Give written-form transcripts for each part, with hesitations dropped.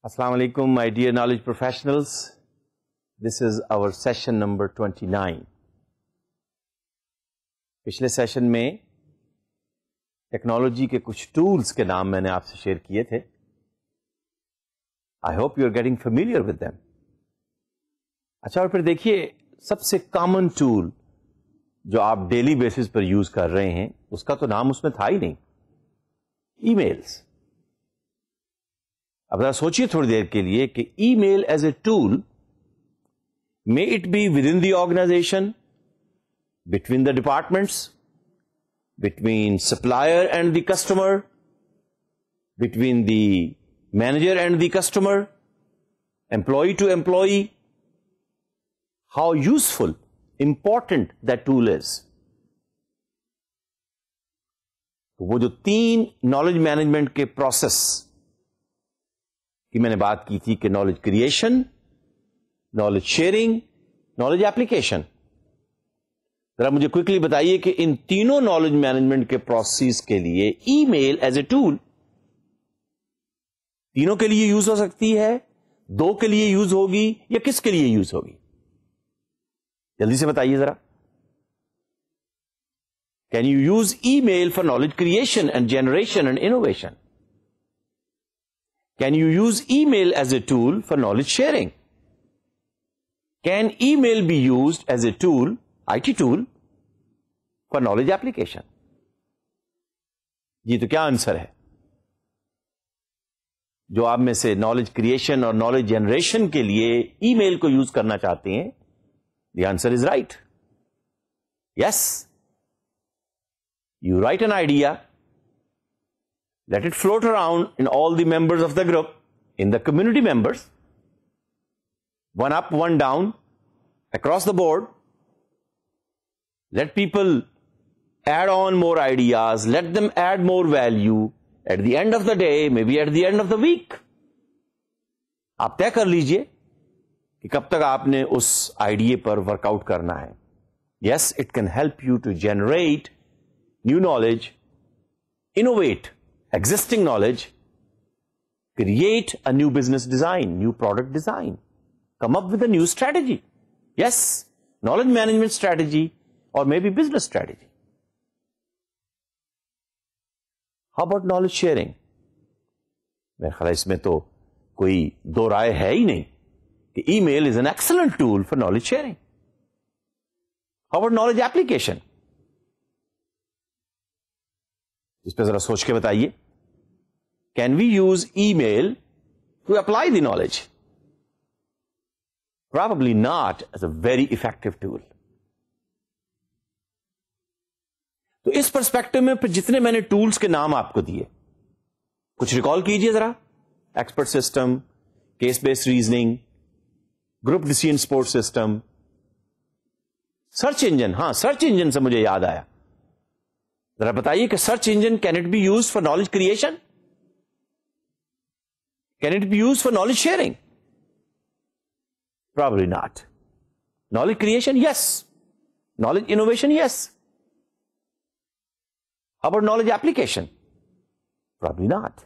Assalamu alaikum, my dear knowledge professionals. This is our session number 29. पिछले session में technology के कुछ tools के नाम मैंने आपसे शेयर किए थे. I hope you are getting familiar with them. अच्छा, और फिर देखिए सबसे कॉमन टूल जो आप डेली बेसिस पर यूज कर रहे हैं उसका तो नाम उसमें था ही नहीं, ईमेल्स. अब जरा सोचिए थोड़ी देर के लिए कि email as a tool, may it be within the organisation, between the departments, between supplier and the customer, between the manager and the customer, employee to employee, how useful, important that tool is. तो वो जो 3 knowledge management के process की मैंने बात की थी कि knowledge creation, knowledge sharing, knowledge application, जरा मुझे क्विकली बताइए कि इन तीनों नॉलेज मैनेजमेंट के प्रोसेस के लिए ईमेल एज ए टूल तीनों के लिए यूज हो सकती है, 2 के लिए यूज होगी या किसके लिए यूज होगी? जल्दी से बताइए जरा. Can you use email for knowledge creation and generation and innovation? Can you use email as a tool for knowledge sharing? Can email be used as a tool, IT tool, for knowledge application? जी, तो क्या answer है? जो आप में से knowledge creation और knowledge generation के लिए ईमेल को यूज करना चाहते हैं, the answer is right. Yes. You write an idea, let it float around in all the members of the group, in the community members, one up, one down, across the board. Let people add on more ideas, let them add more value at the end of the day, maybe at the end of the week. आप तय कर लीजिए कि कब तक आपने उस idea पर वर्कआउट करना है. Yes, it can help you to generate new knowledge, innovate existing knowledge, create a new business design, new product design, come up with a new strategy. Yes, knowledge management strategy, or maybe business strategy. How about knowledge sharing? मेरे ख्याल इसमें तो कोई दो राय है ही नहीं कि email is an excellent tool for knowledge sharing. How about knowledge application? इस पर जरा सोच के बताइए. Can we use email to apply the knowledge? Probably not as a very effective tool. तो इस पर्सपेक्टिव में फिर जितने मैंने टूल्स के नाम आपको दिए, कुछ रिकॉल कीजिए जरा. Expert system, case based reasoning, group decision support system, search engine. हां, सर्च इंजन से मुझे याद आया. जरा बताइए कि search engine, can it be used for knowledge creation? Can it be used for knowledge sharing? Probably not. Knowledge creation, yes. Knowledge innovation, yes. How about knowledge application? Probably not.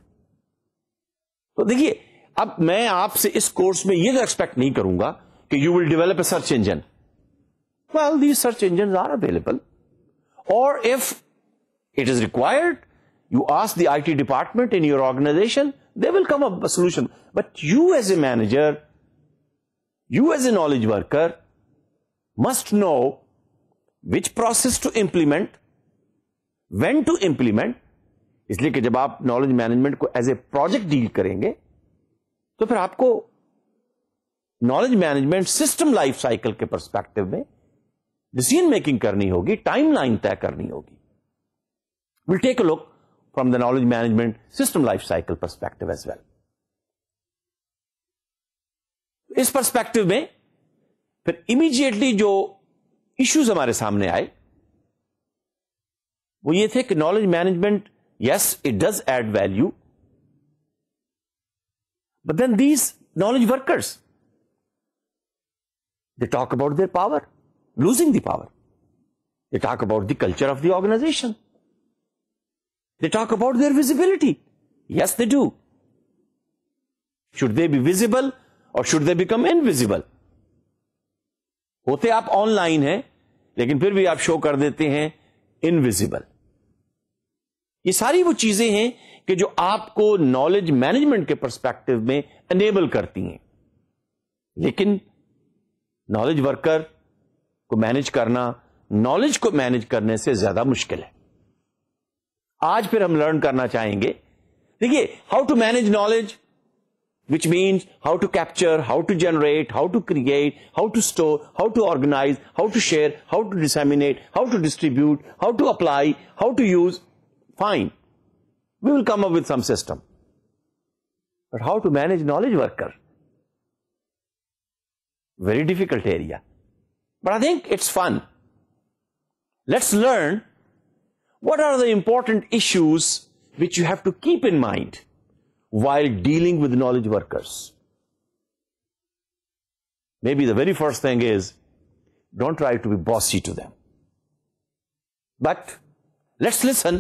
तो देखिए, अब मैं आपसे इस कोर्स में ये expect नहीं करूंगा कि you will develop a search engine. Well, these search engines are available. Or if it is required, you ask the IT department in your organization, they will come up with a solution. But you as a manager, you as a knowledge worker, must know which process to implement, when to implement. इसलिए कि जब आप knowledge management को as a project deal करेंगे तो फिर आपको knowledge management system life cycle के पर्सपेक्टिव में डिसीजन मेकिंग करनी होगी, टाइमलाइन तय करनी होगी. Will take a look from the knowledge management system life cycle perspective as well. इस पर्सपेक्टिव में फिर इमीडिएटली जो इश्यूज हमारे सामने आए वो ये थे कि knowledge management, yes, it does add value, but then these knowledge workers, they talk about their power, losing the power. They talk about the culture of the organization. They talk about their visibility. Yes, they do. Should they be visible or should they become invisible? होते आप online हैं, लेकिन फिर भी आप show कर देते हैं इनविजिबल. ये सारी वो चीजें हैं कि जो आपको नॉलेज मैनेजमेंट के पर्सपेक्टिव में एनेबल करती हैं. लेकिन नॉलेज वर्कर को मैनेज करना नॉलेज को मैनेज करने से ज्यादा मुश्किल है. आज फिर हम लर्न करना चाहेंगे. देखिए, how to manage knowledge, which means how to capture, how to generate, how to create, how to store, how to organize, how to share, how to disseminate, how to distribute, how to apply, how to use. Fine. We will come up with some system. But how to manage knowledge worker? Very difficult area. But I think it's fun. Let's learn what are the important issues which you have to keep in mind while dealing with knowledge workers. Maybe the very first thing is, don't try to be bossy to them. But let's listen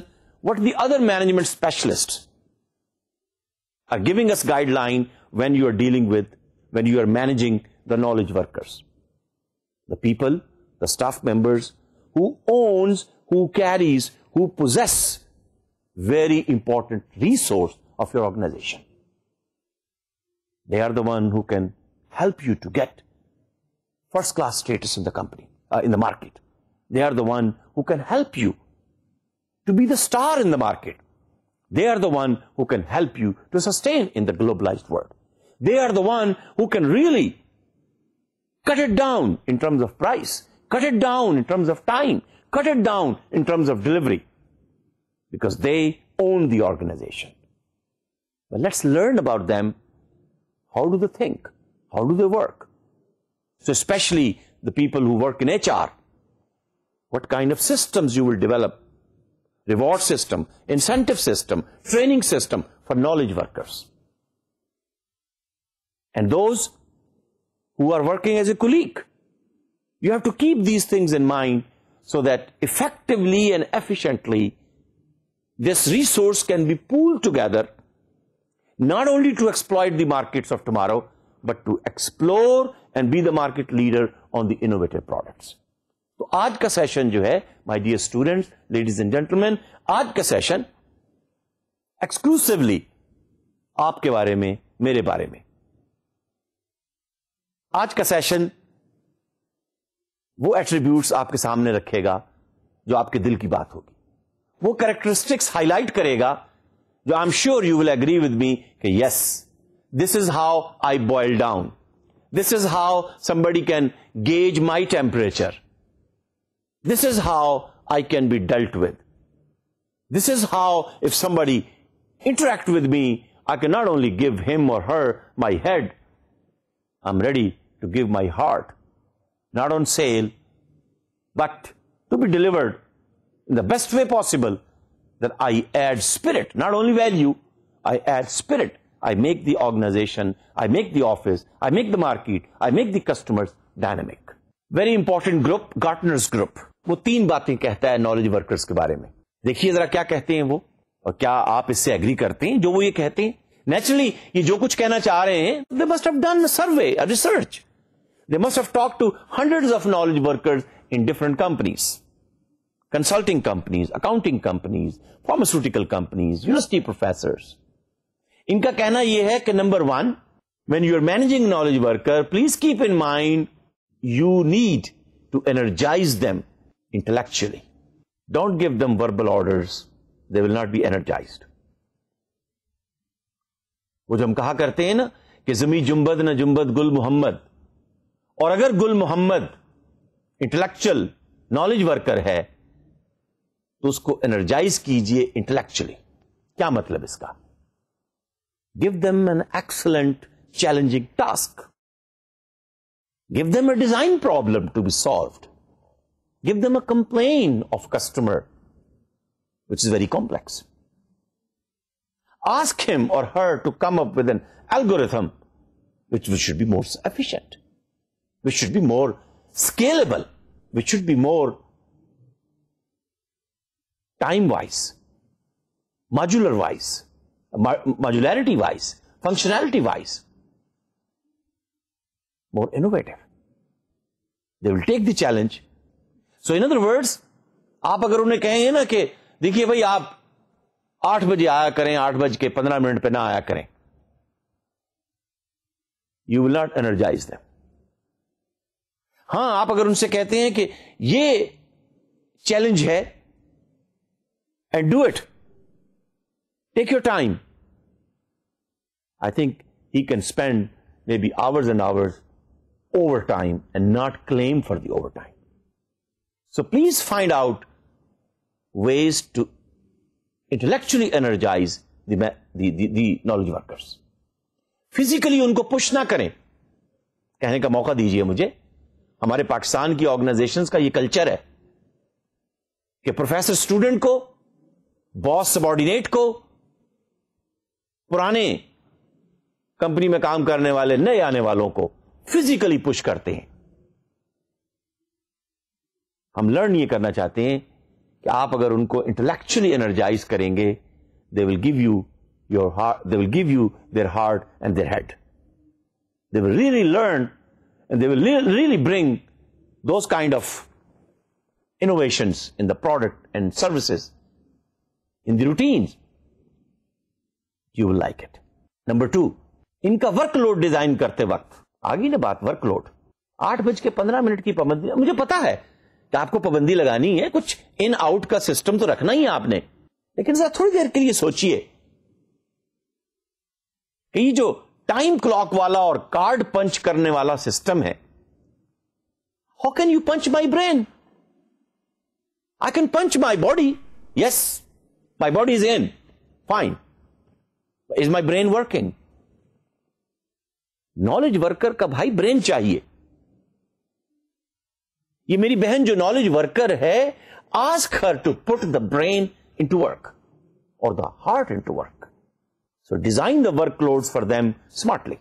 what the other management specialists are giving us guideline when you are dealing with, when you are managing the knowledge workers. The people, the staff members who owns, who carries, who possess very important resource of your organization. They are the one who can help you to get first class status in the company, in the market. They are the one who can help you to be the star in the market. They are the one who can help you to sustain in the globalized world. They are the one who can really cut it down in terms of price, cut it down in terms of time, cut it down in terms of delivery, because they own the organization. But let's learn about them. How do they think? How do they work? So especially the people who work in HR, what kind of systems you will develop? Reward system, incentive system, training system for knowledge workers. And those who are working as a colleague, you have to keep these things in mind so that effectively and efficiently this resource can be pooled together, not only to exploit the markets of tomorrow, but to explore and be the market leader on the innovative products. तो आज का session जो है, my dear students, ladies and gentleman, आज का session exclusively आपके बारे में, मेरे बारे में. आज का सेशन वो एट्रीब्यूट्स आपके सामने रखेगा जो आपके दिल की बात होगी, वो कैरेक्टरिस्टिक्स हाईलाइट करेगा जो I am sure you will agree with me कि yes, this is how I boil down, this is how somebody can gauge my temperature, this is how I can be dealt with. This is how, if somebody interact with me, I can not only give him or her my head, I'm ready to give my heart, not on sale, but to be delivered in the best way possible, that I add spirit, not only value, I add spirit. I make the organization, I make the office, I make the market, I make the customers dynamic. Very important group, Gartner's group. वो 3 बातें कहता है knowledge workers के बारे में. देखिए जरा क्या कहते हैं वो, और क्या आप इससे एग्री करते हैं जो वो ये कहते हैं. नेचुरली ये जो कुछ कहना चाह रहे हैं, they must have done a survey, a research. They must have talked to hundreds of knowledge workers in different companies, consulting companies, accounting companies, pharmaceutical companies, university professors. इनका कहना यह है कि number 1, when you are managing knowledge worker, please keep in mind you need to energize them intellectually. Don't give them verbal orders. They will not be energized. वो जो हम कहा करते हैं ना कि ज़मी जुम्बद न जुम्बद गुल मोहम्मद, और अगर गुल मोहम्मद इंटेलेक्चुअल नॉलेज वर्कर है तो उसको एनर्जाइज कीजिए इंटेलेक्चुअली. क्या मतलब इसका? Give them an excellent challenging task. Give them a design problem to be solved. Give them a complaint of customer, which is very complex. Ask him or her to come up with an algorithm which should be more efficient, which should be more scalable, which should be more time-wise, modular-wise, modularity-wise, functionality-wise. more innovative. They will take the challenge. So in other words, आप अगर उन्हें कहेंगे ना कि देखिए भाई आप 8 बजे आया करें, 8:15 पे ना आया करें, you will not energize them. हां, आप अगर उनसे कहते हैं कि ये चैलेंज है and do it, take your time, I think he can spend maybe hours and hours overtime and not claim for the overtime. So please find out ways to intellectually energize the knowledge workers. Physically उनको push ना करें, कहने का मौका दीजिए मुझे. हमारे पाकिस्तान की ऑर्गेनाइजेशंस का ये कल्चर है कि प्रोफेसर स्टूडेंट को, बॉस सबॉर्डिनेट को, पुराने कंपनी में काम करने वाले नए आने वालों को फिजिकली पुश करते हैं. हम लर्न ये करना चाहते हैं कि आप अगर उनको इंटेलेक्चुअली एनर्जाइज करेंगे, they will give you your heart, they will give you their heart and their head. They will really learn and they will really bring those kind of innovations in the product and services, in the routines. You will like it. Number 2, इनका workload design करते वक्त, आगे ना बात workload, 8:15 की पाबंदी. मुझे पता है कि आपको पाबंदी लगानी है, कुछ इन आउट का सिस्टम तो रखना ही है आपने, लेकिन जरा थोड़ी देर के लिए सोचिए कि ये जो टाइम क्लॉक वाला और कार्ड पंच करने वाला सिस्टम है, how can you punch my brain? I can punch my body, yes, my body is in, fine. Is my brain working? Knowledge worker का भाई ब्रेन चाहिए. ये मेरी बहन जो नॉलेज वर्कर है, ask her to put the brain into work और the heart into work. So design the workloads for them smartly,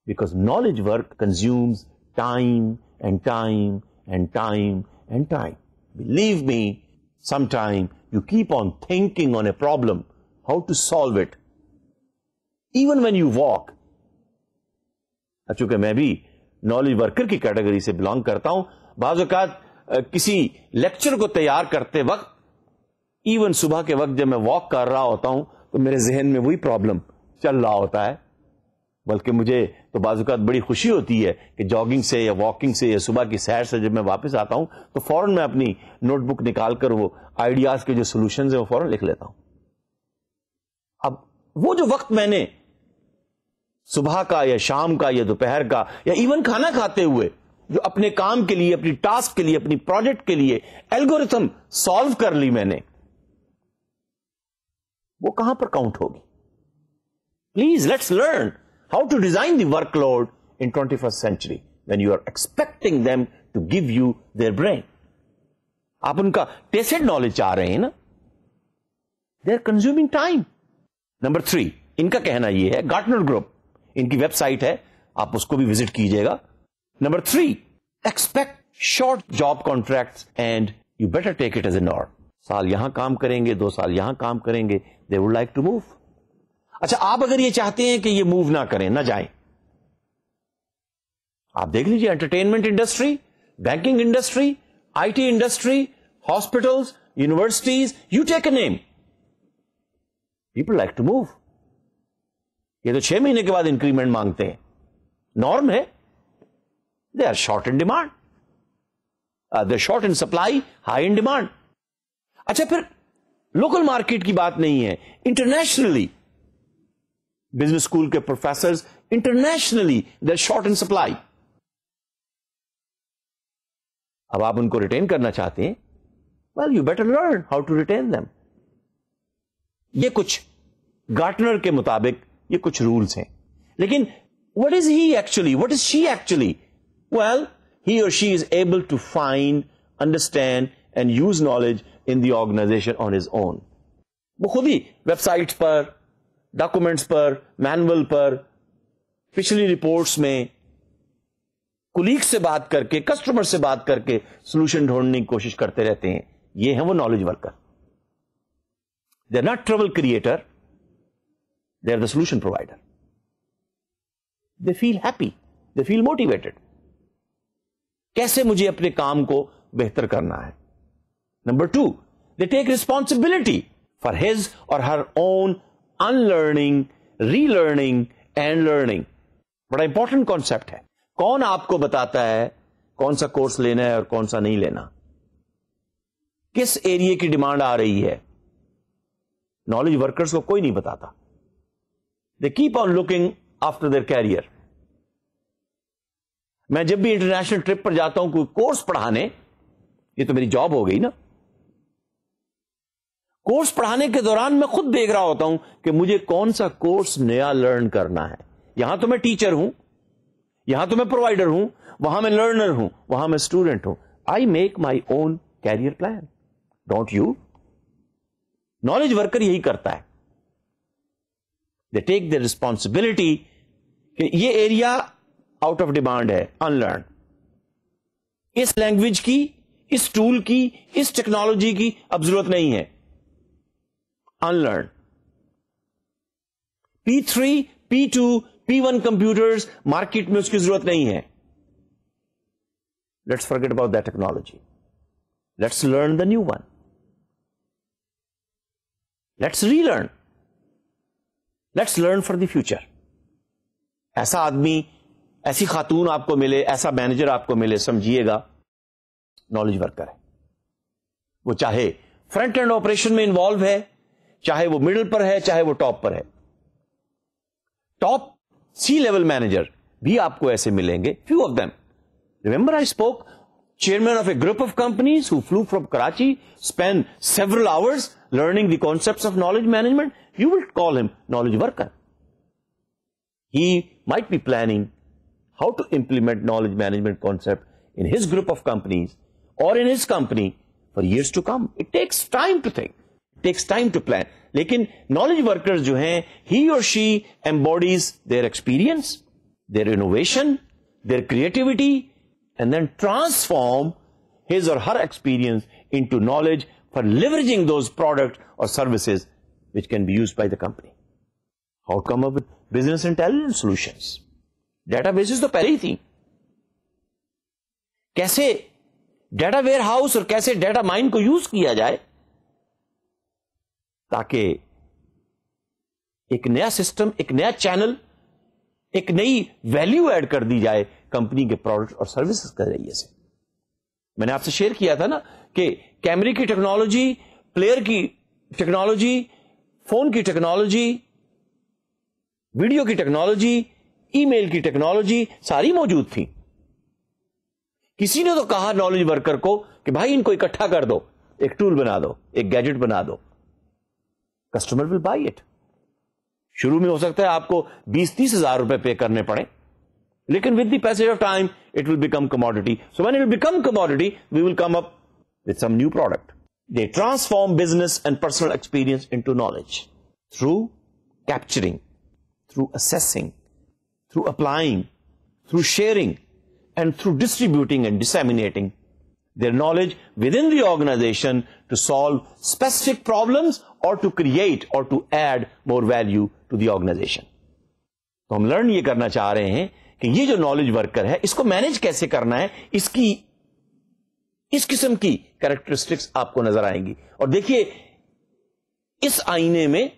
because knowledge work consumes time and time and time and time. Believe me, sometime you keep on thinking on a problem, how to solve it. Even when you walk. चूंकि मैं भी knowledge worker की category से belong करता हूं, बाज़ औक़ात किसी लेक्चर को तैयार करते वक्त, इवन सुबह के वक्त जब मैं वॉक कर रहा होता हूं, तो मेरे जहन में वही प्रॉब्लम चल रहा होता है. बल्कि मुझे तो बाज़ औक़ात बड़ी खुशी होती है कि जॉगिंग से या वॉकिंग से या सुबह की सैर से जब मैं वापस आता हूं, तो फौरन मैं अपनी नोटबुक निकालकर वो आइडियाज के जो सॉल्यूशंस हैं वो फौरन लिख लेता हूं. अब वो जो वक्त मैंने सुबह का या शाम का या दोपहर का या इवन खाना खाते हुए जो अपने काम के लिए, अपनी टास्क के लिए, अपनी प्रोजेक्ट के लिए एल्गोरिथम सॉल्व कर ली मैंने, वो कहां पर काउंट होगी? Please let's learn how to design the workload in 21st century when you are expecting them to give you their brain. आप उनका टेस्टेड नॉलेज चाह रहे हैं ना, they are consuming time. Number 3, इनका कहना यह है, गार्टनर ग्रुप, इनकी वेबसाइट है, आप उसको भी विजिट कीजिएगा. Number 3, expect short job contracts and you better take it as a norm. साल यहां काम करेंगे, 2 साल यहां काम करेंगे, they would like to move. अच्छा, आप अगर ये चाहते हैं कि ये मूव ना करें, ना जाएं, आप देख लीजिए entertainment industry, banking industry, IT industry, hospitals, universities, you take a name, people like to move. ये तो 6 महीने के बाद इंक्रीमेंट मांगते हैं, नॉर्म है. They are short in demand, they are short in supply, high in demand. अच्छा, फिर लोकल मार्केट की बात नहीं है, इंटरनेशनली बिजनेस स्कूल के professors, internationally they are short in supply. अब आप उनको रिटेन करना चाहते हैं, well you better learn how to retain them. ये कुछ गार्टनर के मुताबिक ये कुछ रूल्स हैं, लेकिन what is he actually, what is she actually? Well, he or she is able to find, understand and use knowledge in the organization on his own. वो खुद ही वेबसाइट्स पर, डॉक्यूमेंट्स पर, मैनुअल पर, पिछली रिपोर्ट्स में colleague से बात करके, कस्टमर से बात करके सोल्यूशन ढूंढने की कोशिश करते रहते हैं. ये हैं वो knowledge worker. They are not trouble creator, they are the solution provider. They feel happy, they feel motivated. कैसे मुझे अपने काम को बेहतर करना है। Number 2, they take responsibility for his और her own unlearning, relearning and learning. बड़ा इंपॉर्टेंट कॉन्सेप्ट है। कौन आपको बताता है कौन सा कोर्स लेना है और कौन सा नहीं लेना? किस एरिया की डिमांड आ रही है? नॉलेज वर्कर्स को कोई नहीं बताता। They keep on looking after their career. मैं जब भी इंटरनेशनल ट्रिप पर जाता हूं कोई कोर्स पढ़ाने, ये तो मेरी जॉब हो गई ना। कोर्स पढ़ाने के दौरान मैं खुद देख रहा होता हूं कि मुझे कौन सा कोर्स नया लर्न करना है। यहां तो मैं टीचर हूं, यहां तो मैं प्रोवाइडर हूं, वहां मैं लर्नर हूं, वहां मैं स्टूडेंट हूं। I make my own career plan, don't you? Knowledge worker यही करता है। दे टेक द रिस्पॉन्सिबिलिटी कि ये एरिया आउट ऑफ डिमांड है, अनलर्न। इस लैंग्वेज की, इस टूल की, इस टेक्नोलॉजी की अब जरूरत नहीं है, unlearn. P3, P2, P1 computers market में उसकी जरूरत नहीं है। Let's forget about that technology, let's learn the new one, let's relearn, let's learn for the future. ऐसा आदमी, ऐसी खातून आपको मिले, ऐसा मैनेजर आपको मिले, समझिएगा नॉलेज वर्कर है। वो चाहे फ्रंट एंड ऑपरेशन में इंवॉल्व है, चाहे वो मिडिल पर है, चाहे वो टॉप पर है। टॉप सी लेवल मैनेजर भी आपको ऐसे मिलेंगे, few of them. Remember I spoke, chairman of a group of companies who flew from Karachi, spent several hours learning the concepts of knowledge management. You will call him knowledge worker. He might be planning how to implement knowledge management concept in his group of companies or in his company for years to come. It takes time to think. It takes time to plan. लेकिन knowledge workers जो हैं, he or she embodies their experience, their innovation, their creativity, and then transform his or her experience into knowledge for leveraging those products or services which can be used by the company. How to come up with business intelligence solutions? Databases तो पहले ही थी। कैसे data ware house और कैसे data mine को use किया जाए ताकि एक नया सिस्टम, एक नया चैनल, एक नई वैल्यू ऐड कर दी जाए कंपनी के प्रोडक्ट और सर्विसेज के जरिए से। मैंने आपसे शेयर किया था ना कि कैमरे की टेक्नोलॉजी, प्लेयर की टेक्नोलॉजी, फोन की टेक्नोलॉजी, वीडियो की टेक्नोलॉजी, ईमेल की टेक्नोलॉजी सारी मौजूद थी। किसी ने तो कहा नॉलेज वर्कर को कि भाई इनको इकट्ठा कर दो, एक टूल बना दो, एक गैजेट बना दो। Customer will by it. शुरू में हो सकता है आपको 20-30 हजार रुपए पे करने पड़े, लेकिन with the passage of time it will become commodity. So when it will become commodity, we will come up with some new product. They transform business and personal experience into knowledge through capturing, through assessing, through applying, through sharing and through distributing and disseminating their knowledge within the organization to solve specific problems or to create or to add more value to the organization. तो हम learn ये करना चाह रहे हैं कि ये जो नॉलेज वर्कर है इसको मैनेज कैसे करना है, इसकी इस किस्म की कैरेक्टरिस्टिक्स आपको नजर आएंगी। और देखिए इस आईने में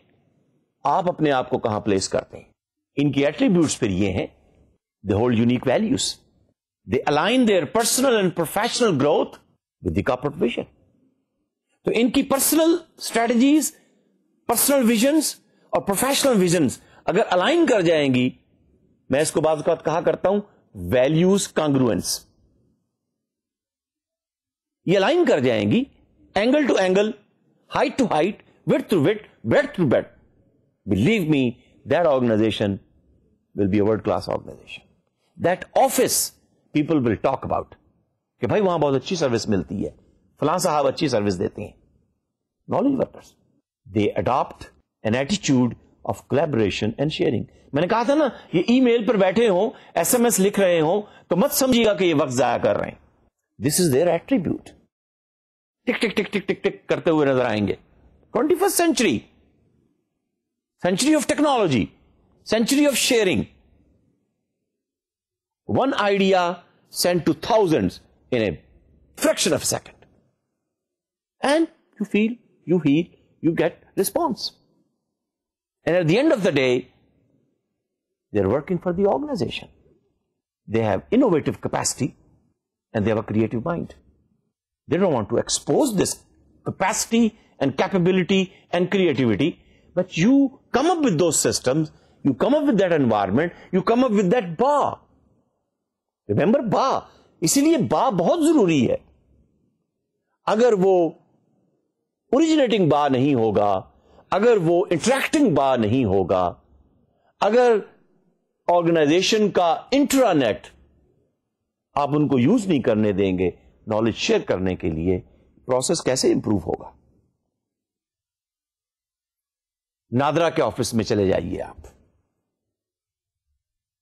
आप अपने आप को कहां प्लेस करते हैं। इनकी एट्रीब्यूट्स फिर ये हैं, they hold unique values, they align their personal and professional growth with the corporate vision. तो इनकी पर्सनल स्ट्रेटजीज, पर्सनल विजन्स और प्रोफेशनल विजन्स अगर अलाइन कर जाएंगी, मैं इसको बात कहा करता हूं वैल्यूज कांग्रुएंस, ये अलाइन कर जाएंगी angle to angle, height to height, width to width, breadth to breadth, believe me that organisation will be a world class organisation. That office people will talk about कि भाई वहां बहुत अच्छी सर्विस मिलती है, फलां साहब अच्छी सर्विस देते हैं। Knowledge workers they adopt an attitude of collaboration and sharing. मैंने कहा था ना, ये ईमेल पर बैठे हो, एसएमएस लिख रहे हो तो मत समझिएगा कि ये वक्त जाया कर रहे हैं। This is their attribute. Tick tick tick tick tick tick करते हुए नजर आएंगे। 21st century, century of technology, century of sharing. One idea sent to thousands in a fraction of a second. And you feel, you heal, you get response. And at the end of the day, they're working for the organization. They have innovative capacity and they have a creative mind. They don't want to expose this capacity and capability and creativity, but you come up with those systems, you come up with that environment, you come up with that bar. Remember bar? इसीलिए bar बहुत जरूरी है. अगर वो originating bar नहीं होगा, अगर वो interacting bar नहीं होगा, अगर ऑर्गेनाइजेशन का इंट्रानेट आप उनको यूज नहीं करने देंगे नॉलेज शेयर करने के लिए, प्रोसेस कैसे इंप्रूव होगा? नादरा के ऑफिस में चले जाइए आप.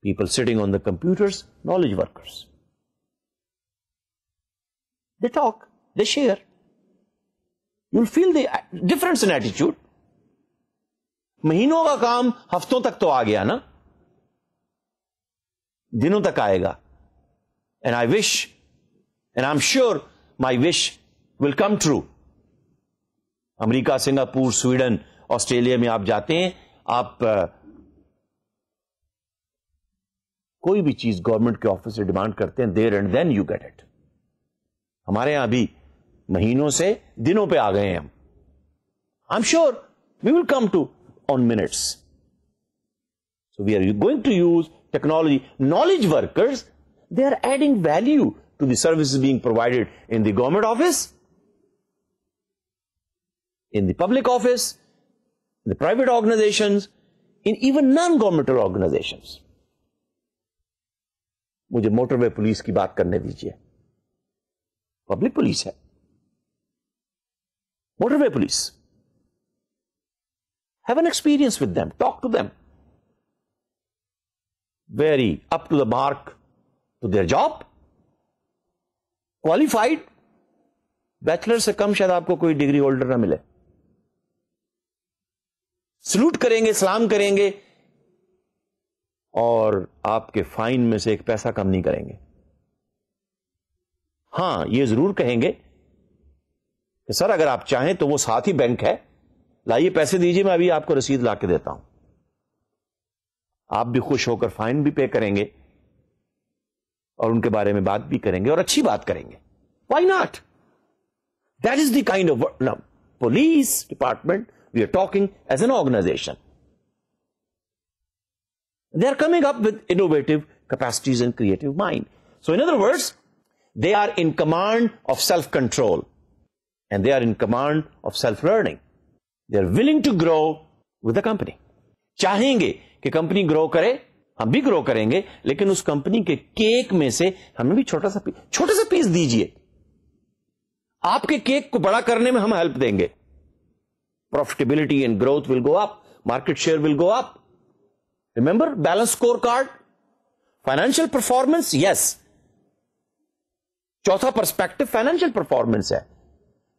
People sitting on the computers, knowledge workers, they talk, they share. You will feel the difference in attitude. महीनों का काम हफ्तों तक तो आ गया ना, दिनों तक आएगा. And I wish, and I'm sure my wish will come true. America, Singapore, Sweden, Australia में आप जाते हैं, आप कोई भी चीज गवर्नमेंट के ऑफिस से डिमांड करते हैं, there and then you get it. हमारे यहां भी महीनों से दिनों पे आ गए हैं हम. I am sure we will come to on minutes. So we are going to use technology. Knowledge workers, they are adding value to the services being provided in the government office, in the public office, in the private organizations, in even non-governmental organizations. मुझे motorway police की बात करने दीजिए. Public police है, motorway police. Have an experience with them, talk to them. Very up to the mark to their job, qualified. Bachelor से कम शायद आपको कोई डिग्री होल्डर ना मिले. सलूट करेंगे, सलाम करेंगे और आपके फाइन में से एक पैसा कम नहीं करेंगे. हां, यह जरूर कहेंगे कि सर अगर आप चाहें तो वो साथ ही बैंक है, लाइए पैसे दीजिए, मैं अभी आपको रसीद ला के देता हूं. आप भी खुश होकर फाइन भी पे करेंगे और उनके बारे में बात भी करेंगे और अच्छी बात करेंगे. Why not? That is the kind of police department we are talking as an organisation. They are coming up with innovative capacities and creative mind. So in other words, they are in command of self control and they are in command of self learning. They are willing to grow with the company. चाहेंगे कि company grow करे, हम भी grow करेंगे, लेकिन उस company के cake में से हमें भी छोटा सा पीस दीजिए. आपके केक को बड़ा करने में हम हेल्प देंगे. Profitability and growth will go up, market share will go up. Remember balance score card, financial performance. Yes, चौथा पर्सपेक्टिव फाइनेंशियल परफॉर्मेंस है,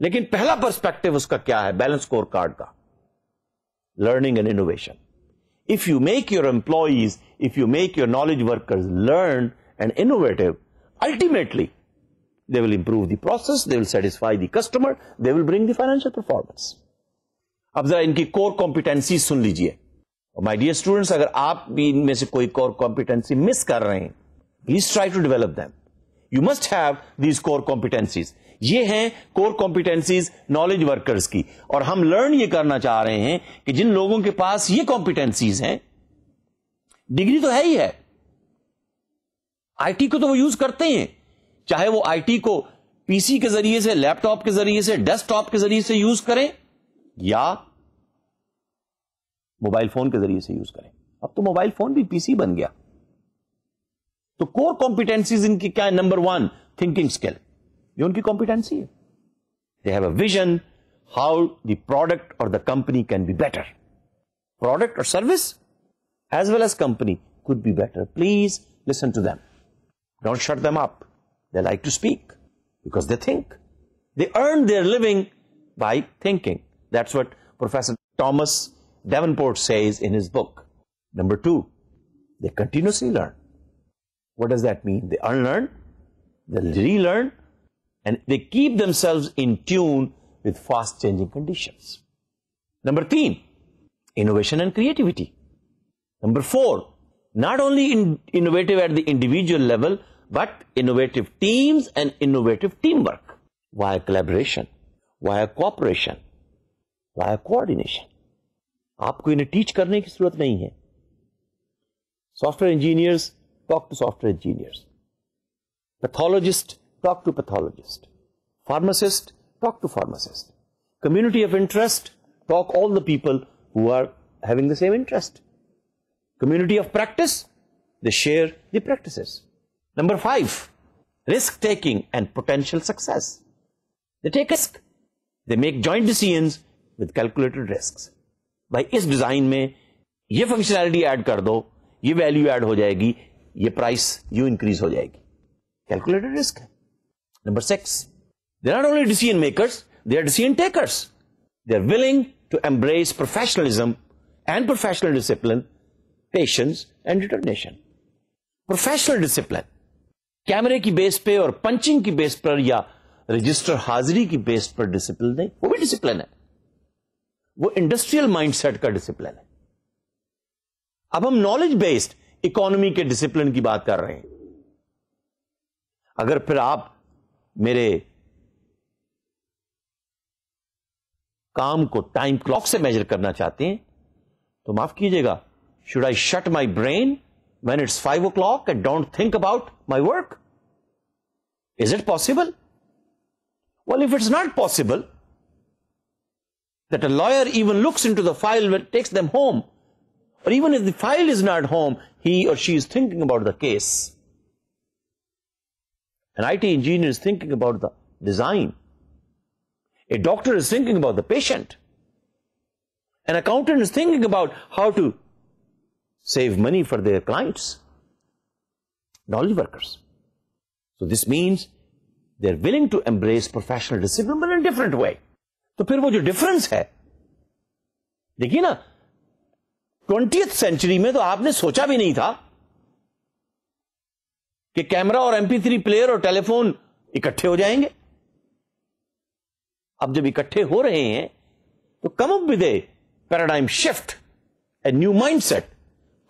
लेकिन पहला पर्सपेक्टिव उसका क्या है? बैलेंस स्कोर कार्ड का, learning and innovation. If you make your employees, if you make your knowledge workers learn and innovative, ultimately they will improve the process, they will satisfy the customer, they will bring the financial performance. अब जरा इनकी core competencies सुन लीजिए. My dear students, अगर आप भी इनमें से कोई core competency miss कर रहे हैं, please try to develop them. You must have these core competencies. ये हैं कोर कॉम्पिटेंसीज नॉलेज वर्कर्स की. और हम लर्न ये करना चाह रहे हैं कि जिन लोगों के पास ये कॉम्पिटेंसीज हैं, डिग्री तो है ही है, आईटी को तो वो यूज करते हैं, चाहे वो आईटी को पीसी के जरिए से, लैपटॉप के जरिए से, डेस्कटॉप के जरिए से यूज करें या मोबाइल फोन के जरिए से यूज करें. अब तो मोबाइल फोन भी पीसी बन गया. तो कोर कॉम्पिटेंसीज इनकी क्या है? Number 1, thinking skill. ये उनकी कॉम्पिटेंसी है. They have a vision how the product और the company can be better. Product और service as well as company could be better. Please listen to them. Don't shut them up. They like to speak because they think. They earn their living by thinking. That's what professor Thomas Davenport says in his book. Number 2, they continuously learn. What does that mean? They unlearn They relearn and they keep themselves in tune with fast changing conditions. Number 3, innovation and creativity. Number 4, not only innovative at the individual level, but innovative teams and innovative teamwork via collaboration, via cooperation, via coordination. आपको इन्हें teach करने की जरूरत नहीं है. Software engineers talk to software engineers. Pathologist talk to pathologist. Pharmacist talk to pharmacist. Community of interest talk all the people who are having the same interest. Community of practice, they share the practices. Number 5, risk taking and potential success. They take risk. They make joint decisions with calculated risks. भाई इस design में ये functionality add कर दो, ये value add हो जाएगी, ये प्राइस यूं इंक्रीज हो जाएगी. कैलकुलेटेड रिस्क है. Number 6, they are not only decision makers, they are decision takers. They are willing to embrace professionalism and professional discipline, patience and determination. Professional discipline, कैमरे की base पे और पंचिंग की base पर या रजिस्टर हाजिरी की बेस पर डिसिप्लिन नहीं, वो भी डिसिप्लिन है. वो इंडस्ट्रियल माइंडसेट का डिसिप्लिन है. अब हम नॉलेज बेस्ड इकोनॉमी के डिसिप्लिन की बात कर रहे हैं. अगर फिर आप मेरे काम को टाइम क्लॉक से मेजर करना चाहते हैं तो माफ कीजिएगा, should I shut my brain when it's 5 o'clock and don't think about my work? Is it possible? Well, if it's not possible that a lawyer even looks into the file when takes them home, or even if the file is not home, he or she is thinking about the case. An IT engineer is thinking about the design. A doctor is thinking about the patient. An accountant is thinking about how to save money for their clients. Knowledge workers. So this means they're willing to embrace professional discipline but in a different way. तो फिर वो जो difference है, देखिए ना, 20th century में तो आपने सोचा भी नहीं था कि कैमरा और MP3 प्लेयर और टेलीफोन इकट्ठे हो जाएंगे. अब जब इकट्ठे हो रहे हैं तो कम up with A paradigm shift, a new mindset,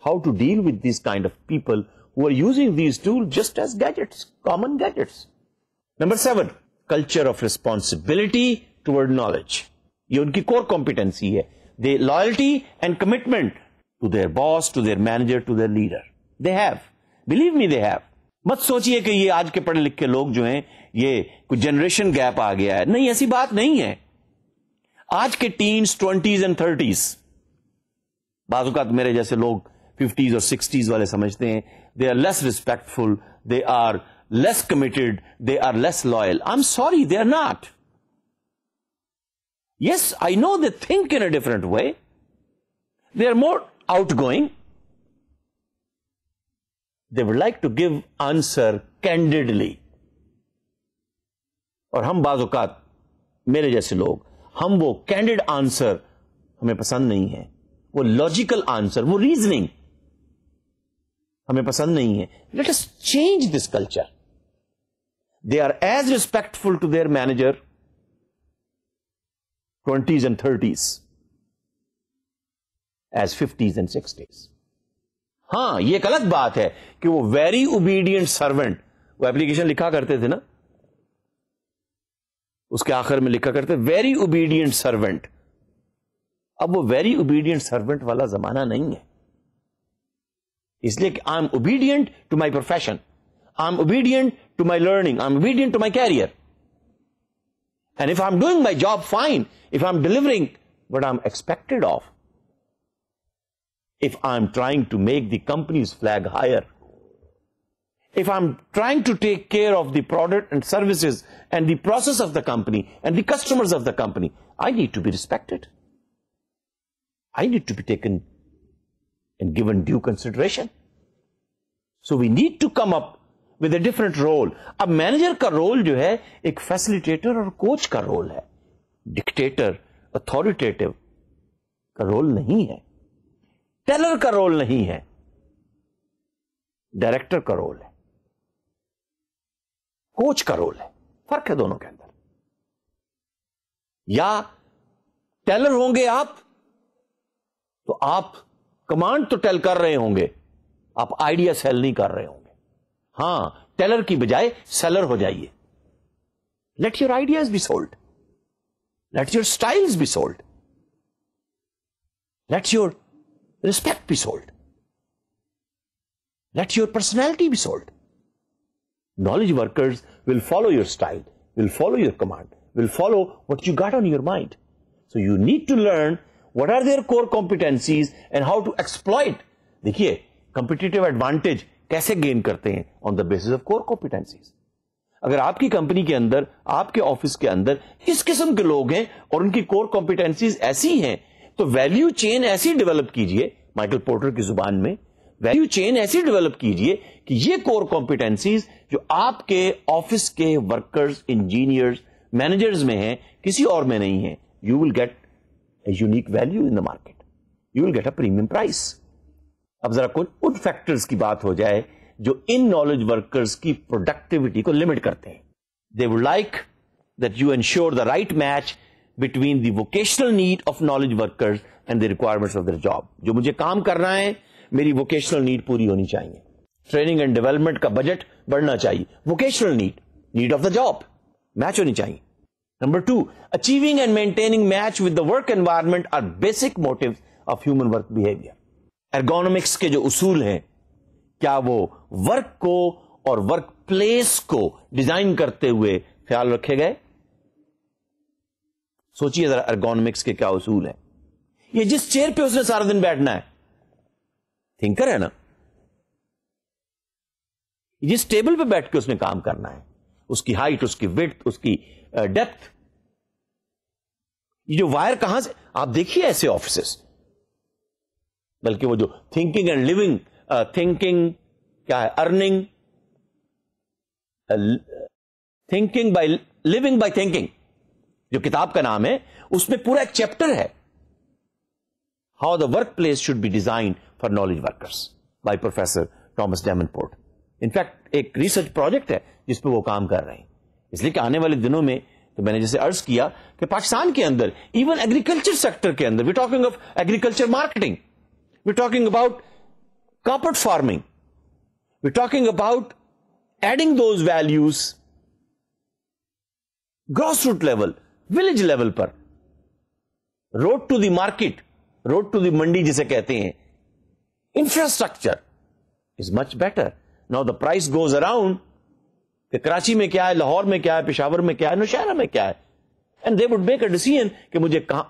how to deal with these kind of people who are using these tools just as gadgets, common gadgets. Number 7, culture of responsibility toward knowledge. ये उनकी core competency है. They loyalty and commitment to their boss, to their manager, to their leader. They have. Believe me, they have. मत सोचिए कि ये आज के पढ़े लिखे लोग जो हैं ये कुछ जनरेशन गैप आ गया है. नहीं, ऐसी बात नहीं है. आज के टीन्स, 20s and 30s, बाज़-औक़ात मेरे जैसे लोग 50s और 60s वाले समझते हैं, they are less respectful, they are less committed, they are less loyal. I'm sorry, they are not. Yes, I know they think in a different way. They are more outgoing. They would like to give answer candidly. और हम बाज़-औक़ात मेरे जैसे लोग, हम वो candid answer हमें पसंद नहीं है. वो लॉजिकल आंसर, वो रीजनिंग हमें पसंद नहीं है. Let us change this culture. They are as respectful to their manager 20s and 30s as 50s and 60s. हां, यह एक अलग बात है कि वो वेरी ओबीडियंट सर्वेंट, वो एप्लीकेशन लिखा करते थे ना, उसके आखिर में लिखा करते वेरी ओबीडियंट सर्वेंट. अब वो वेरी ओबीडियंट सर्वेंट वाला जमाना नहीं है. इसलिए कि I am obedient to my profession, I am obedient to my learning, I am obedient to my career. And if I am doing my job fine, if I am delivering what I am expected of, if I am trying to make the company's flag higher, if I am trying to take care of the product and services and the process of the company and the customers of the company, I need to be respected. I need to be taken and given due consideration. So we need to come up with a different role. अब manager का role जो है एक facilitator और coach का role है. Dictator, authoritative का role नहीं है. टेलर का रोल नहीं है, डायरेक्टर का रोल है. कोच का रोल है, फर्क है दोनों के अंदर। या टेलर होंगे आप, तो आप कमांड तो टेल कर रहे होंगे, आप आइडिया सेल नहीं कर रहे होंगे। हां, टेलर की बजाय सेलर हो जाइए। Let your ideas be sold, let your styles be sold, let your respect be sold, let your personality be sold. Knowledge workers will follow your style, will follow your command, will follow what you got on your mind. So you need to learn what are their core competencies and how to exploit. देखिए, competitive advantage कैसे gain करते हैं on the basis of core competencies. अगर आपकी company के अंदर, आपके office के अंदर इस किस्म के लोग हैं और उनकी core competencies ऐसी हैं, तो वैल्यू चेन ऐसी डेवलप कीजिए, माइकल पोर्टर की जुबान में वैल्यू चेन ऐसी डेवलप कीजिए कि ये कोर कॉम्पिटेंसीज जो आपके ऑफिस के वर्कर्स, इंजीनियर्स, मैनेजर्स में हैं, किसी और में नहीं है, you will get a unique value in the market, you will get a premium price. अब जरा कुछ उन फैक्टर्स की बात हो जाए जो इन नॉलेज वर्कर्स की प्रोडक्टिविटी को लिमिट करते हैं। दे would like that you ensure the right match between the vocational need of knowledge workers and the requirements of their job. जो मुझे काम करना है, मेरी वोकेशनल नीड पूरी होनी चाहिए, ट्रेनिंग एंड डेवलपमेंट का बजट बढ़ना चाहिए, vocational need of the job match होनी चाहिए। Number 2, achieving and maintaining match with the work environment are basic motives of human work behaviour. Ergonomics के जो उसूल हैं, क्या वो वर्क को और वर्क प्लेस को डिजाइन करते हुए ख्याल रखे गए? सोचिए जरा, एर्गोनॉमिक्स के क्या उसूल हैं। ये जिस चेयर पे उसने सारा दिन बैठना है, थिंकर है ना, जिस टेबल पे बैठ के उसने काम करना है, उसकी हाइट, उसकी विड्थ, उसकी डेप्थ, ये जो वायर कहां से, आप देखिए ऐसे ऑफिसेस, बल्कि वो जो थिंकिंग एंड लिविंग, थिंकिंग क्या है, earning, thinking by living by thinking, जो किताब का नाम है, उसमें पूरा एक चैप्टर है, how the work place should be design for knowledge workers by professor Thomas Davenport. In fact एक रिसर्च प्रोजेक्ट है जिस पे वो काम कर रहे हैं, इसलिए कि आने वाले दिनों में, तो मैंने जैसे अर्ज किया कि पाकिस्तान के अंदर इवन एग्रीकल्चर सेक्टर के अंदर, we talking of agriculture marketing, we talking about corporate farming, we talking about adding those values gross root level, village level पर, road to the market, road to the mandi जिसे कहते हैं, infrastructure is much better. Now the price goes around कि कराची में क्या है, लाहौर में क्या है, पेशावर में क्या है, नौशहरा में क्या है, and they would make a decision कि मुझे कहां,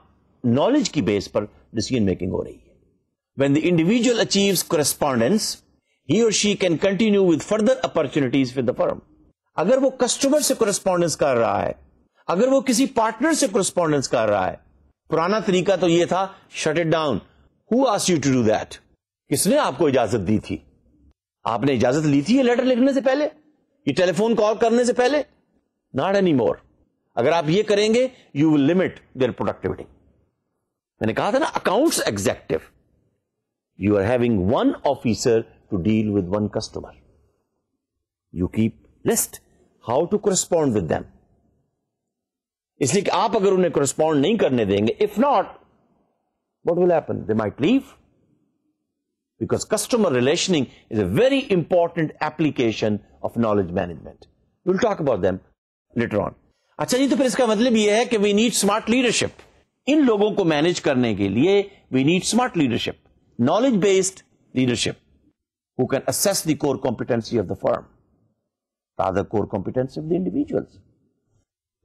नॉलेज की बेस पर डिसीजन मेकिंग हो रही है। When the individual achieves correspondence, he or she can continue with further opportunities with the firm. अगर वो कस्टमर से correspondence कर रहा है, अगर वो किसी पार्टनर से correspondence कर रहा है, पुराना तरीका तो ये था, shut it down. Who asked you to do that? किसने आपको इजाजत दी थी? आपने इजाजत ली थी ये लेटर लिखने से पहले, ये टेलीफोन कॉल करने से पहले? Not anymore. अगर आप ये करेंगे, you will limit their productivity. मैंने कहा था ना, accounts executive, you are having one officer to deal with one customer. You keep list how to correspond with them. इसलिए कि आप अगर उन्हें correspond नहीं करने देंगे, if not, what will happen? They might leave. Because customer relationing is a very important application of knowledge management. We'll talk about them later on. अच्छा जी, तो फिर इसका मतलब यह है कि we need smart leadership. इन लोगों को मैनेज करने के लिए we need smart leadership. Knowledge-based leadership who can assess the core competency of the firm, rather core competency of the individuals.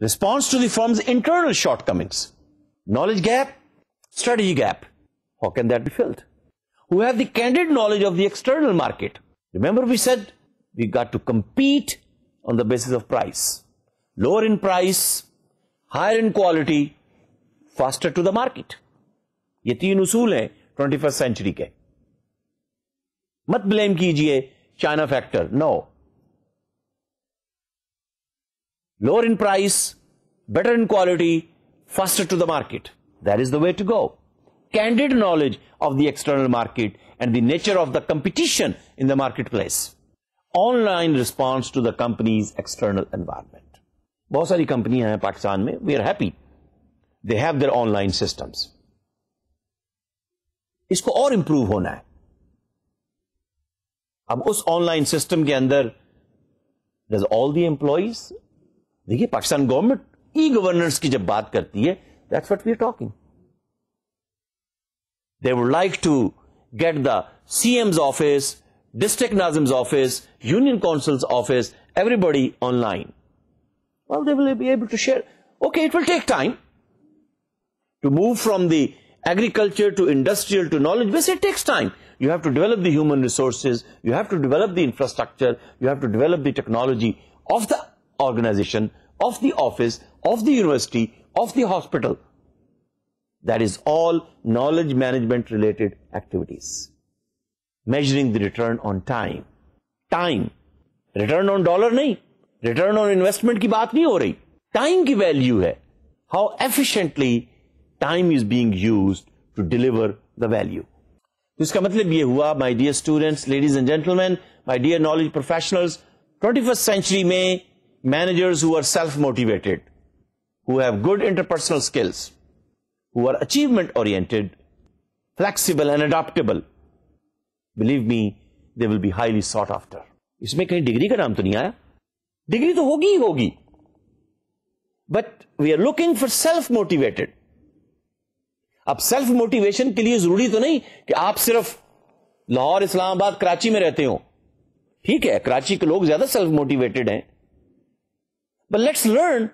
Response to the firm's internal shortcomings, knowledge gap, strategy gap. How can that be filled? Who have the candid knowledge of the external market. Remember we said we got to compete on the basis of price. Lower in price, higher in quality, faster to the market. ये तीन उसूल हैं 21st century के। मत blame कीजिए China factor, no. Lower in price, better in quality, faster to the market, that is the way to go. Candid knowledge of the external market and the nature of the competition in the market place. Online response to the companies external environment. बहुत सारी कंपनियां हैं पाकिस्तान में, we are happy they have their online systems. इसको और improve होना है। अब उस ऑनलाइन सिस्टम के अंदर डज ऑल द एम्प्लॉइज, देखिए पाकिस्तान गवर्नमेंट ई गवर्नेंस की जब बात करती है, that's what we are talking. They would like to get the CM's office, district Nazim's office, union council's office, everybody online. Well, they will be able to share. Okay, it will take time to move from the agriculture to industrial to knowledge base. It takes time. You have to develop the human resources, you have to develop the infrastructure, you have to develop the technology of the organization, of the office, of the university, of the hospital. That is all knowledge management related activities. Measuring the return on time. Time. Return on dollar नहीं, return on investment की बात नहीं हो रही. Time की value है. How efficiently time is being used to deliver the value. तो इसका मतलब ये हुआ, my dear students, ladies and gentlemen, my dear knowledge professionals, 21st century में managers who are self-motivated, who have good interpersonal skills, who are achievement oriented, flexible and adaptable, believe me, they will be highly sought after. इसमें कहीं degree का नाम तो नहीं आया, degree तो होगी ही होगी, but we are looking for self motivated. अब सेल्फ मोटिवेशन के लिए जरूरी तो नहीं कि आप सिर्फ लाहौर, इस्लामाबाद, कराची में रहते हो. ठीक है, कराची के लोग ज्यादा सेल्फ मोटिवेटेड हैं, but let's learn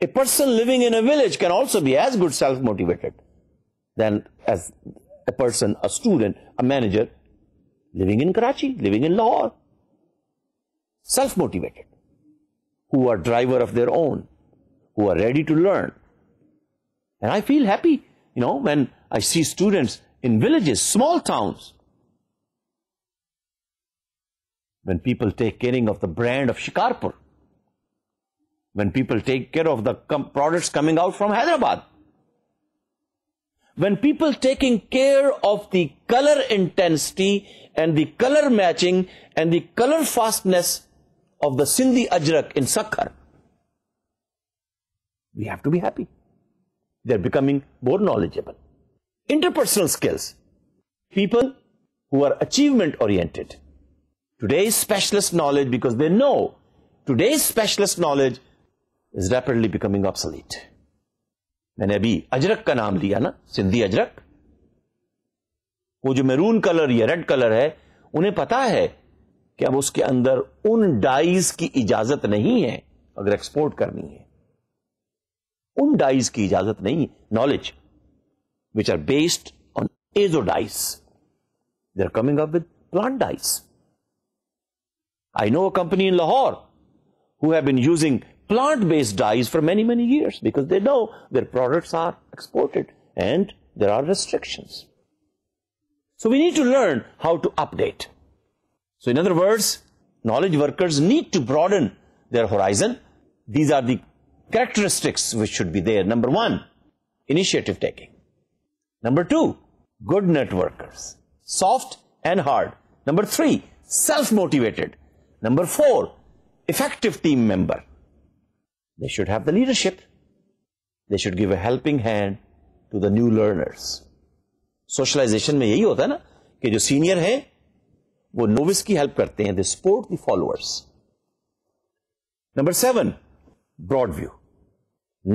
a person living in a village can also be as good self motivated than as a person, a student, a manager living in Karachi, living in Lahore. Self-motivated, who are driver of their own, who are ready to learn. And I feel happy, when I see students in villages, small towns, when people take care of the brand of Shikarpur, when people take care of the products coming out from Hyderabad, when people taking care of the color intensity and the color matching and the color fastness of the Sindhi Ajrak in Sakhar, we have to be happy. They're becoming more knowledgeable. Interpersonal skills. People who are achievement oriented. Today's specialist knowledge, because they know today's specialist knowledge is rapidly becoming obsolete. मैंने अभी अजरक का नाम लिया ना, सिंधी अजरक, वो जो maroon colour या red colour है, उन्हें पता है कि अब उसके अंदर उन डाइज की इजाजत नहीं है अगर एक्सपोर्ट करनी है. उन डाइज की इजाजत नहीं. Knowledge which are based on azo dyes, they are coming up with plant dyes. I know a company in Lahore who have been using plant-based dyes for many, many years because they know their products are exported and there are restrictions. So we need to learn how to update. So in other words, knowledge workers need to broaden their horizon. These are the characteristics which should be there. Number 1, initiative taking. Number 2, good networkers, soft and hard. Number 3, self-motivated. Number 4, effective team member. They should have the leadership. They should give a helping hand to the new learners. Socialization में यही होता है ना कि जो senior हैं वो novice की हेल्प करते हैं. They support the followers. Number 7, broad view.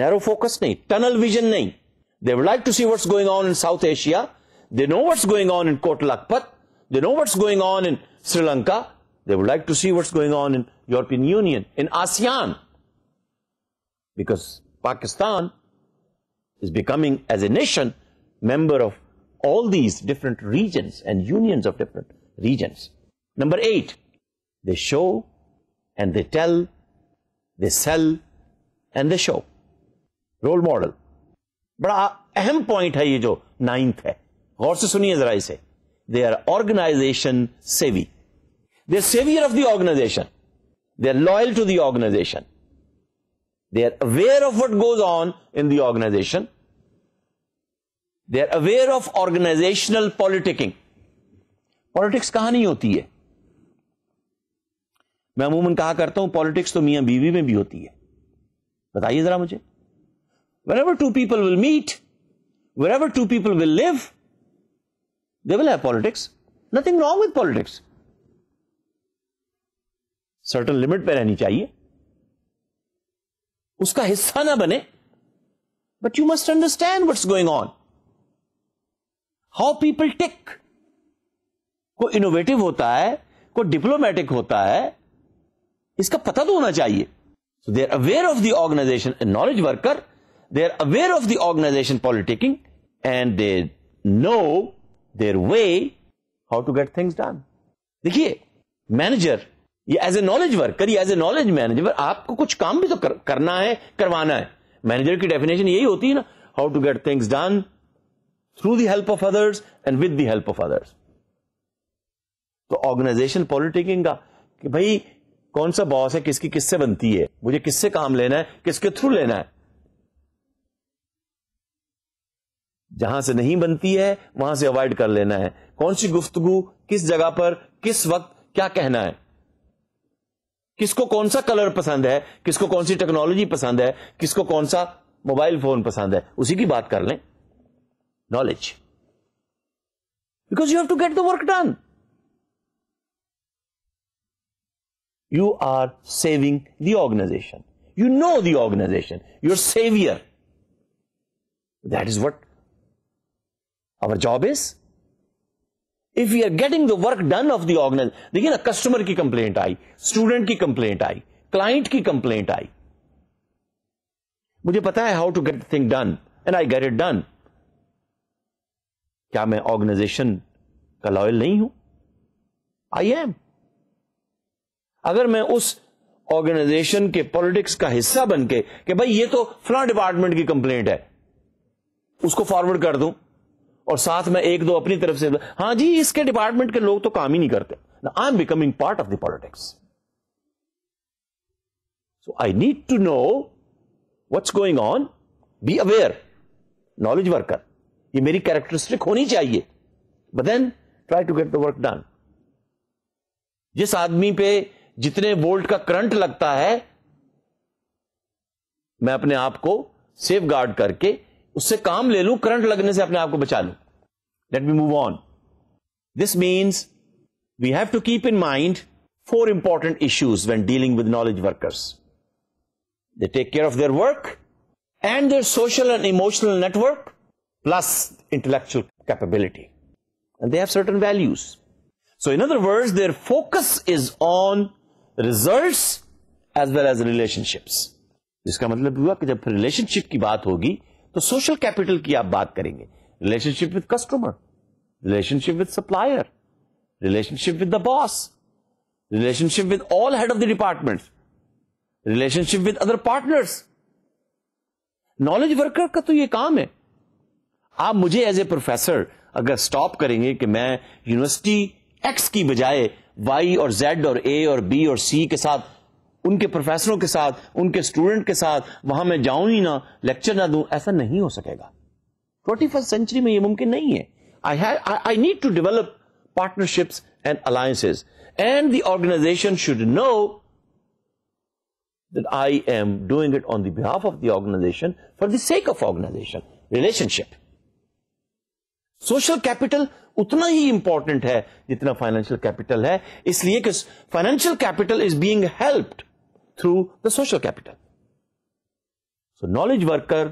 Narrow focus नहीं, tunnel vision नहीं. They would like to see what's going on in South Asia. They know what's going on in Kota Lakpat. They know what's going on in Sri Lanka. They would like to see what's going on in European Union, in ASEAN. Because Pakistan is becoming, as a nation, member of all these different regions and unions of different regions. Number 8, they show and they tell, they sell and they show. Role model. बड़ा अहम point है ये जो 9th है, गौर से सुनिए जरा इसे. They are organization savvy. They are savior of the organization. They are loyal to the organization. They are aware of what goes on in the organization. They are aware of organizational politicking. Politics कहां नहीं होती है. मैं अमूमन कहा करता हूं politics तो मियां बीवी में भी होती है। बताइए जरा मुझे। Wherever two people will meet, wherever two people will live, they will have politics. Nothing wrong with politics. Certain limit पे रहनी चाहिए, उसका हिस्सा ना बने, but you must understand what's going on. How people tick. कोई इनोवेटिव होता है, कोई डिप्लोमेटिक होता है, इसका पता तो होना चाहिए. So they are aware of the organization, a knowledge worker. They are aware of the organization politicking, and they know their way how to get things done. देखिए, मैनेजर ये एज ए नॉलेज वर्कर, ये as a knowledge manager आपको कुछ काम भी तो करना है, करवाना है. मैनेजर की डेफिनेशन यही होती है ना, how to get things done through the help of others and with the help of others. तो ऑर्गेनाइजेशन पॉलिटिकिंग का कि भाई कौन सा बॉस है, किसकी किससे बनती है, मुझे किससे काम लेना है, किसके थ्रू लेना है. जहां से नहीं बनती है वहां से अवॉइड कर लेना है. कौन सी गुफ्तगू किस जगह पर किस वक्त क्या कहना है, किसको कौन सा कलर पसंद है, किसको कौन सी टेक्नोलॉजी पसंद है, किसको कौन सा मोबाइल फोन पसंद है, उसी की बात कर लें. Knowledge, because you have to get the work done. You are saving the organization. You know the organization. You're savior. That is what our job is. If we are getting the work done of the organization, देखिए ना, customer की complaint आई, student की complaint आई, client की complaint आई, मुझे पता है how to get the thing done and I get it done. क्या मैं ऑर्गेनाइजेशन का लॉयल नहीं हूं? I am. अगर मैं उस ऑर्गेनाइजेशन के पॉलिटिक्स का हिस्सा बन के कि भाई ये तो फलां डिपार्टमेंट की कंप्लेंट है, उसको फॉरवर्ड कर दूं और साथ में एक दो अपनी तरफ से, हां जी इसके डिपार्टमेंट के लोग तो काम ही नहीं करते, I am becoming part of the politics. So I need to know what's going on, be aware, knowledge worker, ये मेरी कैरेक्टरिस्टिक होनी चाहिए. But then try to get the work done. जिस आदमी पे जितने वोल्ट का करंट लगता है, मैं अपने आप को सेफ गार्ड करके उससे काम ले लूं, करंट लगने से अपने आप को बचा लूं. Let me move on. This means we have to keep in mind 4 important issues when dealing with knowledge workers. They take care of their work and their social and emotional network plus intellectual capability, and they have certain values. So in other words, their focus is on results as well as relationships. जिसका मतलब हुआ कि जब relationship की बात होगी तो social capital की आप बात करेंगे. Relationship with customer, relationship with supplier, relationship with the boss, relationship with all head of the department, relationship with other partners. Knowledge worker का तो ये काम है. आप मुझे एज ए प्रोफेसर अगर स्टॉप करेंगे कि मैं यूनिवर्सिटी एक्स की बजाय वाई और जेड और ए और बी और सी के साथ, उनके प्रोफेसरों के साथ, उनके स्टूडेंट के साथ वहां मैं जाऊं ही ना, लेक्चर ना दूं, ऐसा नहीं हो सकेगा. 21st सेंचुरी में यह मुमकिन नहीं है. I need to develop partnerships and alliances, and the organisation should know that I am doing it on the behalf of the organisation for the sake of organisation. Relationship, social capital उतना ही important है जितना financial capital है, इसलिए कि financial capital is being helped through the social capital. So knowledge worker,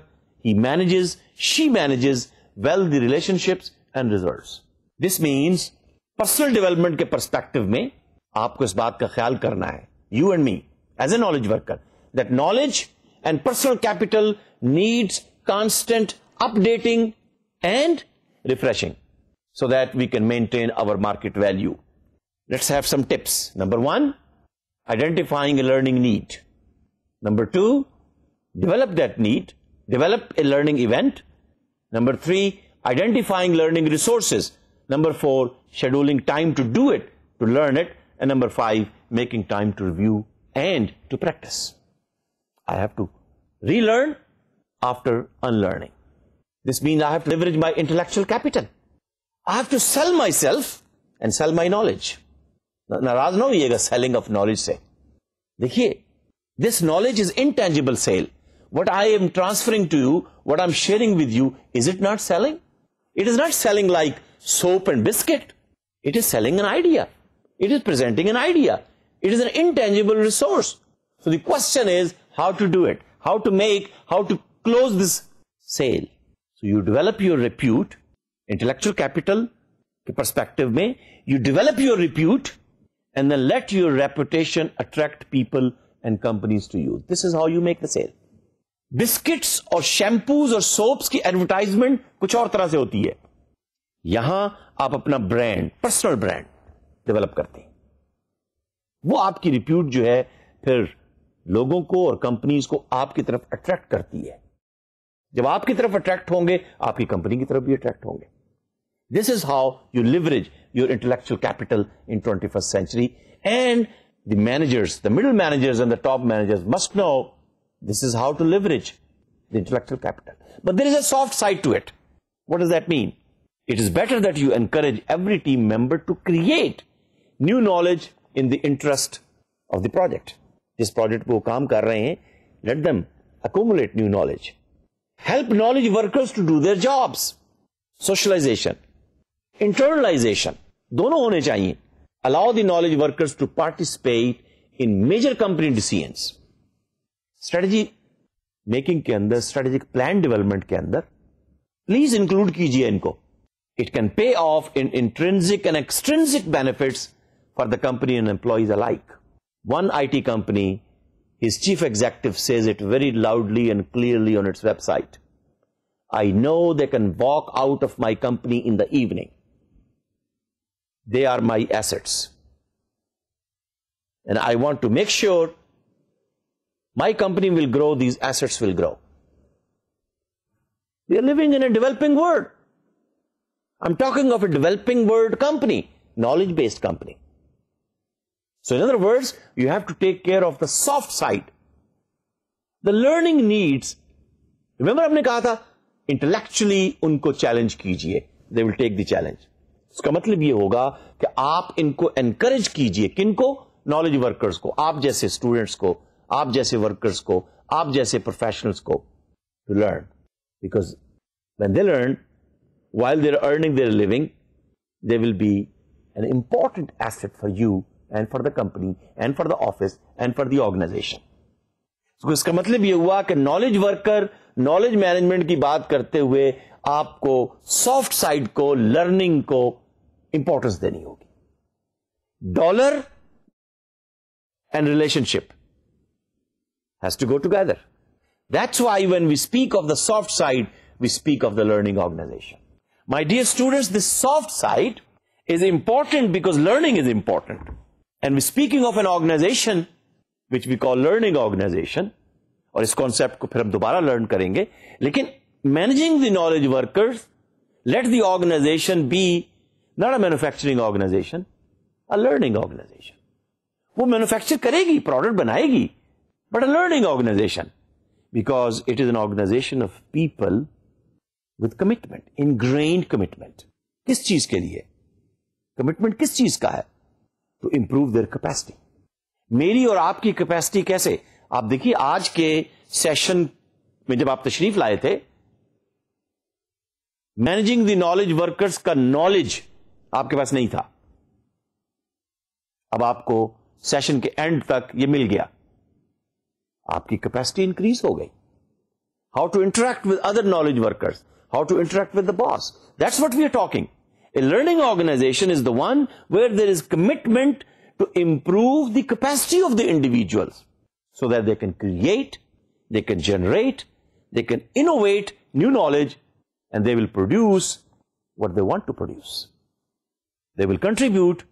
he manages, she manages well the relationships and results. This means personal development के perspective में आपको इस बात का ख्याल करना है, you and me as a knowledge worker, that knowledge and personal capital needs constant updating and refreshing so that we can maintain our market value. Let's have some tips. Number 1, identifying a learning need. Number 2, develop that need, develop a learning event. Number 3, identifying learning resources. Number 4, scheduling time to do it, to learn it. And number 5, making time to review and to practice. I have to relearn after unlearning. This means I have to leverage my intellectual capital. I have to sell myself and sell my knowledge. नाराज ना होइएगा selling of knowledge से. देखिए, this knowledge is intangible sale. What I am transferring to you, what I'm sharing with you, is it not selling? It is not selling like soap and biscuit. It is selling an idea. It is presenting an idea. It is an intangible resource. So the question is how to do it, how to close this sale. So you develop your repute, intellectual capital के perspective में, you develop your repute and then let your reputation attract people and companies to you. This is how you make the sale. Biscuits और shampoos और soaps की advertisement कुछ और तरह से होती है. यहां आप अपना ब्रांड, पर्सनल ब्रांड डेवलप करते हैं. वो आपकी रिप्यूट जो है फिर लोगों को और कंपनीज को आपकी तरफ अट्रैक्ट करती है. जब आपकी तरफ अट्रैक्ट होंगे, आपकी कंपनी की तरफ भी अट्रैक्ट होंगे. This is how you leverage your intellectual capital in 21st century, and the managers, the middle managers and the top managers must know this is how to leverage the intellectual capital. But there is a soft side to it. What does that mean? It is better that you encourage every team member to create new knowledge in the interest of the project. जिस project पे वो काम कर रहे हैं, let them accumulate new knowledge. Help knowledge workers to do their jobs. Socialization, internalization, दोनों होने चाहिए. Allow the knowledge workers to participate in major company decisions. Strategy making के अंदर, strategic plan development के अंदर, please include कीजिए इनको. It can pay off in intrinsic and extrinsic benefits for the company and employees alike. One IT company, his chief executive says it very loudly and clearly on its website. I know they can walk out of my company in the evening. They are my assets. And I want to make sure my company will grow, these assets will grow. We are living in a developing world. I'm talking of a developing world company, knowledge-based company. So in other words, you have to take care of the soft side. The learning needs, remember हमने कहा था, intellectually उनको challenge कीजिए. They will take the challenge. उसका मतलब ये होगा कि आप इनको encourage कीजिए. किनको? Knowledge workers को, आप जैसे students को, आप जैसे workers को, आप जैसे professionals को, to learn. Because when they learn, while they're earning their living, they will be an important asset for you and for the company and for the office and for the organization. So इसका मतलब ये हुआ कि knowledge worker, knowledge management की बात करते हुए आपको soft side को, learning को importance देनी होगी. Dollar and relationship has to go together. That's why when we speak of the soft side, we speak of the learning organization. My dear students, this soft side is important because learning is important. And we're speaking of an organization which we call learning organization, और इस concept को फिर हम दोबारा learn करेंगे. लेकिन managing the knowledge workers, let the organization be not a manufacturing organization, a learning organization. वो manufacture करेगी, product बनाएगी, but a learning organization, because it is an organization of people with commitment, ingrained commitment. किस चीज के लिए? Commitment किस चीज का है? To improve their capacity. मेरी और आपकी कैपेसिटी कैसे? आप देखिए आज के सेशन में जब आप तशरीफ लाए थे, मैनेजिंग द नॉलेज वर्कर्स का नॉलेज आपके पास नहीं था. अब आपको सेशन के एंड तक ये मिल गया. आपकी कैपेसिटी इंक्रीज हो गई. How to interact with other knowledge workers, how to interact with the boss. That's what we are talking. A learning organization is the one where there is commitment to improve the capacity of the individuals so that they can create, they can generate, they can innovate new knowledge, and they will produce what they want to produce. They will contribute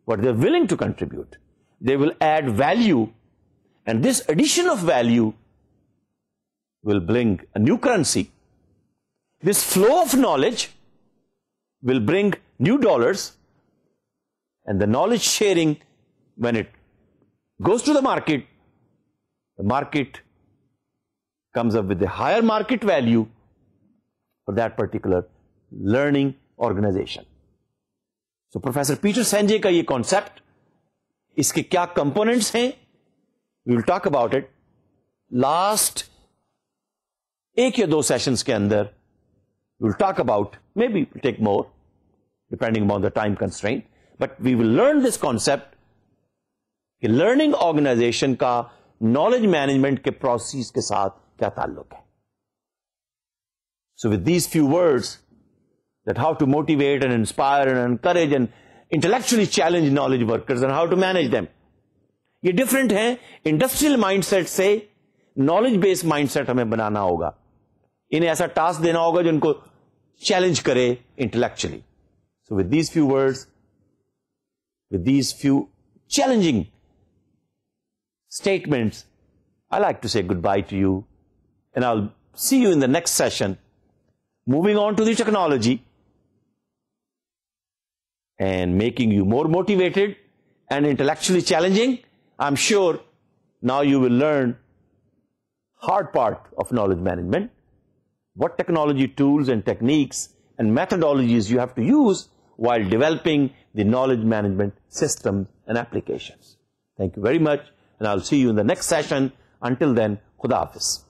what they're willing to contribute. They will add value, and this addition of value will bring a new currency. This flow of knowledge will bring new dollars, and the knowledge sharing, when it goes to the market comes up with a higher market value for that particular learning organization. So Professor Peter Senge का ये concept, इसके क्या components हैं, We will talk about it. Last 1 या 2 sessions के अंदर we will talk about, maybe we'll take more depending upon the time constraint, but we will learn this concept कि learning organization का knowledge management के process के साथ क्या ताल्लुक है. So with these few words, that how to motivate and inspire and encourage and intellectually challenge knowledge workers and how to manage them. ये different है industrial mindset से knowledge based mindset हमें बनाना होगा. इन्हें ऐसा task देना होगा जो इनको challenge करे intellectually. So with these few words, with these few challenging statements, I like to say goodbye to you, and I'll see you in the next session. Moving on to the technology and making you more motivated and intellectually challenging. I'm sure now you will learn hard part of knowledge management, what technology tools and techniques and methodologies you have to use while developing the knowledge management systems and applications. Thank you very much, and I'll see you in the next session. Until then, Khuda Hafiz.